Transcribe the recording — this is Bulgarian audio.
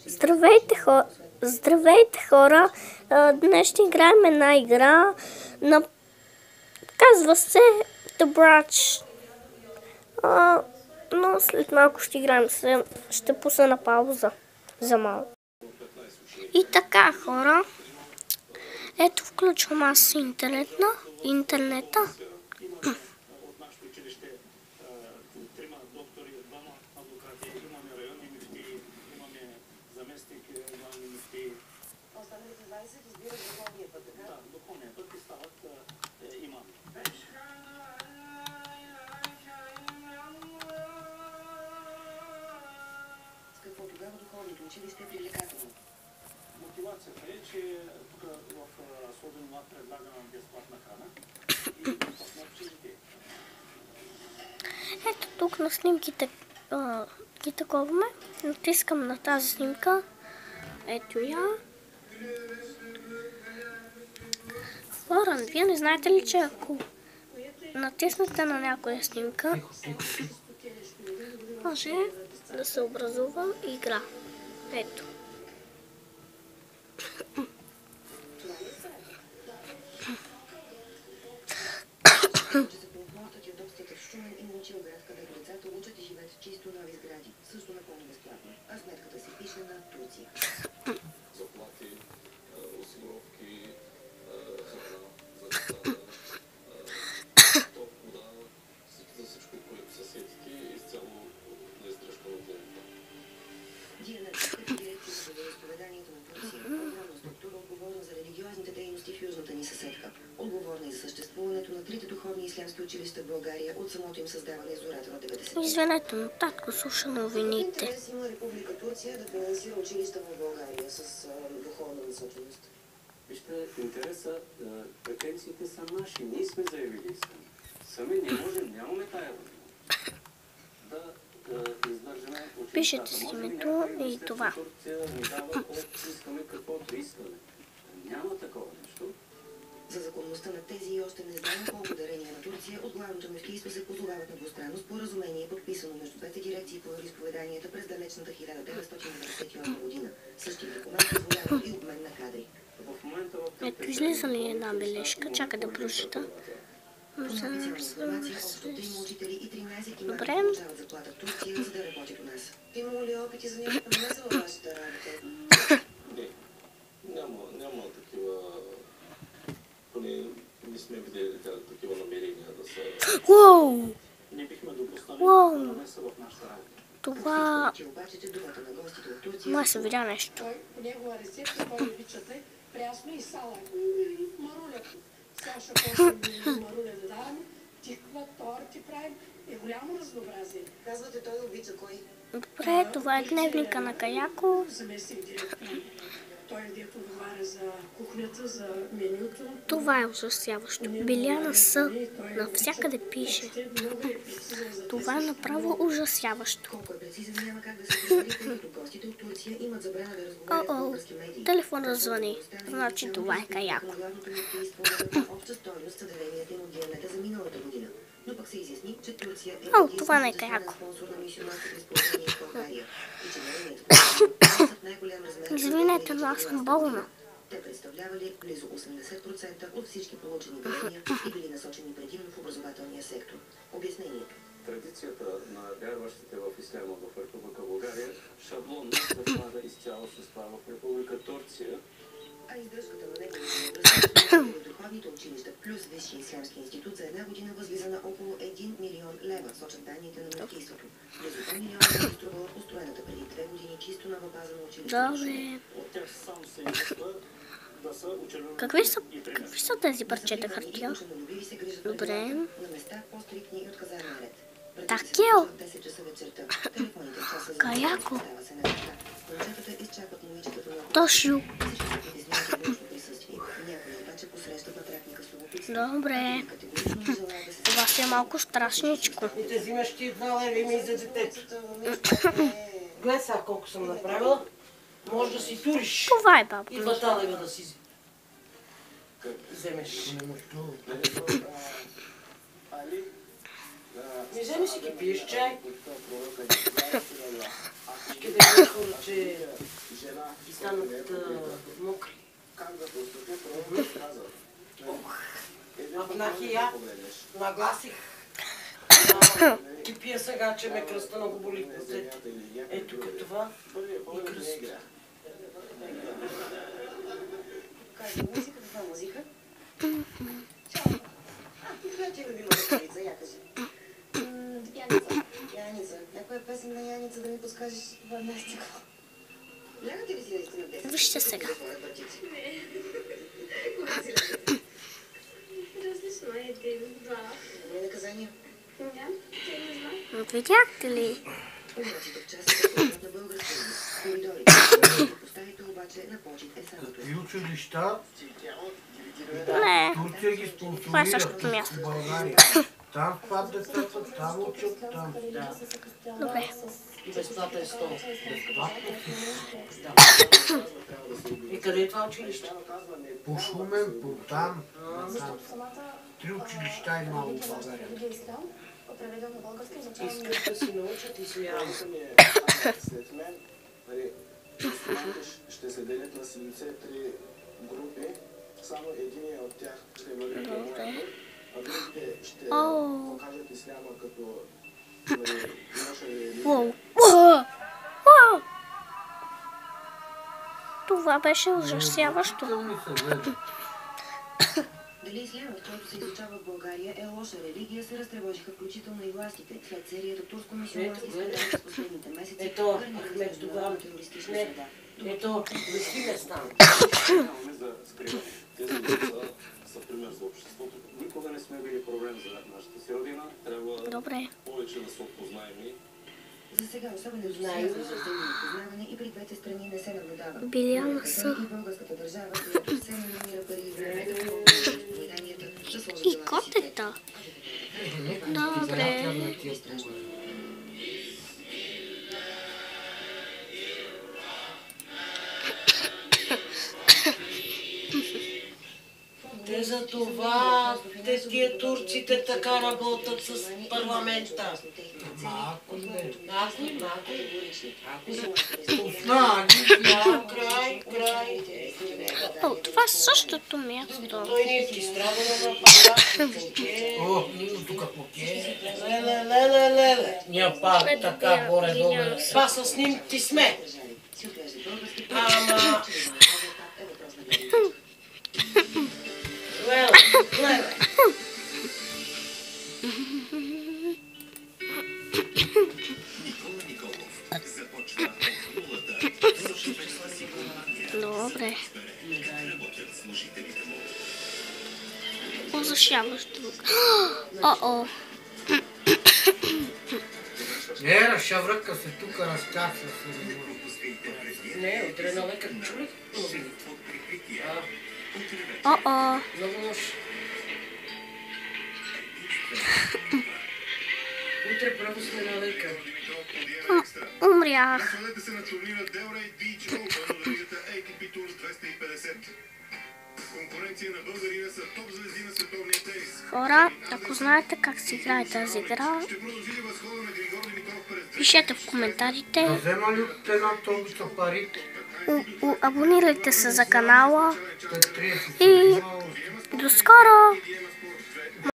Здравейте хора! Днес ще играем една игра. Казва се The Bratch. Но след малко ще играем. Ще пусна на пауза за малко. И така, хора. Ето, включвам аз интернета. Тогава духовното училище е привлекателно. Мотивацията е, че тук в Слобен Млад предлагаме безплатна храна и безплатно общежитие. Ето тук на снимките ги таковаме. Натискам на тази снимка. Ето я. Хора, вие не знаете ли, че ако натиснете на някоя снимка, може да се образува игра. Ето. Законодателят и удобствата в Шумен и Момчилград, където децата учат и живеят в чисто нови сгради. Също напълно безплатно. А сметката се пише на Турция. Заплати, осигуровки, храна за децата, ток, вода, за всичко, което се сетите, изцяло на издръжка на клиника. Дирекцията за вероизповеданието на Турция, огромна структура, отговорна за религиозните дейности в южната ни съседка. Отговорна и за съществуването на трите духовни ислямски училища в България от самото им създаване в зората на 90-те. Извинете, но татко слуша новините. Интерес има Република Турция да финансира училища в България с духовна насоченост. Вижте, интереса, претенциите са наши. Ние сме заявили искане. Сами не можем, нямаме тая възможност да издържаме училищата. Пишете си името и това. Турция ни дава искаме каквото искаме. Няма такова нещо. За законността на тези и още незнайно благодарение на Турция от главното мюфтийство се позовават на двустранно споразумение, подписано между двете дирекции по вероизповеданията през далечната 1998 година. Същия документ позволява и обмен на кадри. В момента Ето, излиза ли една бележка? Чакай да прочита. По официална информация, общо 3 учители и 13 гимназии Добре. получават заплата в Турция, за да работят у нас. Имало ли опити за някаква намеса във вашата работа? Не, няма такива, поне не сме видели такива намерения да са... Уоу! Не бихме допуснали намеса в нашата работа. Това... Обаче, че думата на гостите от Турция... Май се видя нещо. Той по негова рецепта, той наричате прясно и сала. Маруля. Сега ще почнем маруля да даваме. Тиква, торти правим. Е голямо разнообразие. Казвате, той обича кой? Добре, това е дневника на Каяко. Заместник директор. Той е дето отговаря за кухнята, за менюто. Това е ужасяващо. Биляна С. Навсякъде пише. Това е направо ужасяващо. Колко е прецизен, няма как да се провери, тъй като гостите от Турция имат забрана да разговарят с български медии. Телефонът звъни. Значи това е Каяко. Обща стойност съдържанията им от диамета за миналата година. Но пък се изясни, че Турция е това не е Каяко. спонсор на мисионерското изпълнение в България и че нейният спонсор в най-голям размер... Извинете, но аз съм болна. Те представлявали близо 80% от всички получени дарения и били насочени предимно в образователния сектор. Обяснението. Традицията на вярващите в исляма в Република България шаблонно запада изцяло с това в Република Турция. А издръжката на неговите духовните училища плюс Висшия ислямски институт за една година възлиза на около 1 милион лева, сочат данните на мюфтийството. Близо 2 милиона е струвала построената преди 2 години чисто новопазано училище. Добре. От тях само се изисква да са учебни. Какви са тези парчета хартия? Добре. На места по-стриктни и от казармен ред. Такил! 10 часа вечерта. Телефоните в часа за Каяко! става се на така. Момчетата изчакват момичетата на Тошю! Добре. Това си е малко страшничко. И те взимаш ти 2 лева има и за детето. Гледай сега колко съм направила. Може да си туриш. Това е бабо. И 2 лева да си вземеш. Ми вземи си ги пиеш чай. Ще да е хора, че станат мокри. Как да поступя, просто каза. Апнах и я, нагласих. Ти пия сега, че ме кръста много боли. Ето като това и кръст. Кажа музика, каква музика? Каква ти любима певица, я кажи. Яница. Яница. Някоя песен на Яница да ми подскажеш в една стикла. Лягате ли си наистина в 10? Вижте сега. Различно е един, два. Има наказание. Да, те не знам. Видяхте ли? Уроците в час се познат на български език. Коридорите. Поставите обаче на почет е само това. И училища Не. Турция ги Това е същото спонсорира място. в България. Там спад децата, там учат, там. Добре. Безплатен стол. Безплатно. И къде е това училище? По Шумен, по там. Там. 3 училища има в България. Искат да си научат и смяна. След мен, ще се делят на 73 групи. Само единия от тях ще бъде към моето, а другите ще покажат исляма като наша религия. Уау. Уау. Това беше ужасяващо. Дали ислямът, който се изучава в България, е лоша религия, се разтревожиха включително и властите. След серията турско-мюсюлмански скандали през последните месеци, Ето, гърнаха за Ахмед Доган. международна терористична среда. Ето, вести ме стана. Нямаме за скриване. Тези деца са пример за обществото. Никога не сме били проблем за нашата си родина. Трябва Добре. Повече да се опознаем и За сега особен ентусиазъм за взаимно познаване и при двете страни не се наблюдава. Биляна Като са. и българската държава, която все не намира пари и време да поиданията, да сложат И дела на котета. Добре. Те за това, тия турците така работят с парламента. Малко не. Някой. Край. О, това е същото място. Той не ти страда на пара. О, тук поке. Леле. Ние пак Ето така бия, горе-долу. Биляна. Това с снимки сме. Ама... Леле. Добре. Ужасяващо. О-о. Шавръка се тук разкача се. Не, утре на века чули. О-о. Много лошо. Утре първо сме на века. Умрях. Насладете се на турнира Delray Beach Open от лигата ATP Tour 250. Конкуренция на българина са топ звезди на световния тенис. Хора, ако знаете как се играе тази игра, Ще продължи ли възхода на Григор Димитров през пишете в коментарите. Взема ли от една торбица парите? Абонирайте се за канала След 30 и до скоро! Диема